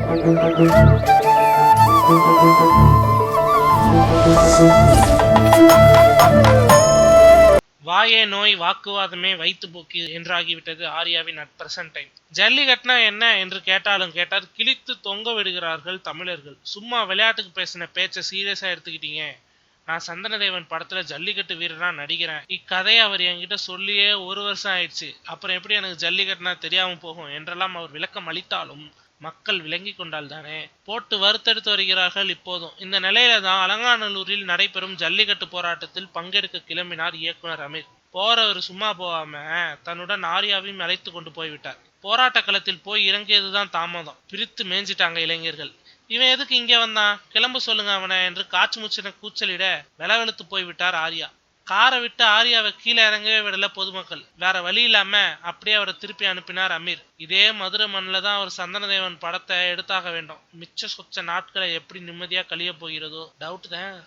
வாயே நோய் வாக்குவாதமே வயிற்றுப்போக்கு என்றாகிவிட்டது ஆர்யாவின் அட் பிரசன்ட் டைம். ஜல்லிக்கட்டுனா என்ன என்று கேட்டாலும் கேட்டால் கிழித்து தொங்க விடுகிறார்கள் தமிழர்கள். சும்மா விளையாட்டுக்கு பேசின பேச்சை சீரியஸா எடுத்துக்கிட்டீங்க. நான் சந்தனதேவன் படத்துல ஜல்லிக்கட்டு வீரனா நடிக்கிறேன். இக்கதையை அவர் என்கிட்ட சொல்லியே 1 வருஷம் ஆயிடுச்சு. அப்புறம் எப்படி எனக்கு ஜல்லிக்கட்டுனா தெரியாம போகும் என்றெல்லாம் அவர் விளக்கம் அளித்தாலும் மக்கள் விளங்கி கொண்டால் தானே. போட்டு வறுத்தெடுத்து வருகிறார்கள் இப்போதும். இந்த நிலையில தான் அலங்காநல்லூரில் நடைபெறும் ஜல்லிக்கட்டு போராட்டத்தில் பங்கெடுக்க கிளம்பினார் இயக்குனர் அமீர். போறவர் சும்மா போகாம தன்னுடன் ஆர்யாவையும் அழைத்து கொண்டு போய்விட்டார். போராட்ட களத்தில் போய் இறங்கியதுதான் தாமதம். பிரித்து மேய்ஞ்சிட்டாங்க இளைஞர்கள். இவன் எதுக்கு இங்க வந்தான், கிளம்ப சொல்லுங்க அவனை என்று காற்று மூச்சின கூச்சலிட வெலவெழுத்து போய்விட்டார் ஆர்யா. காரை விட்டு ஆர்யாவை கீழே இறங்கவே விடல பொதுமக்கள். வேற வழி இல்லாம அப்படியே அவரை திருப்பி அனுப்பினார் அமீர். இதே மதுரை மண்ணில் தான் அவர் சந்தனதேவன் படத்தை எடுத்தாக வேண்டும். மிச்ச சொச்ச நாட்களை எப்படி நிம்மதியா கழிய போகிறதோ டவுட் தான்.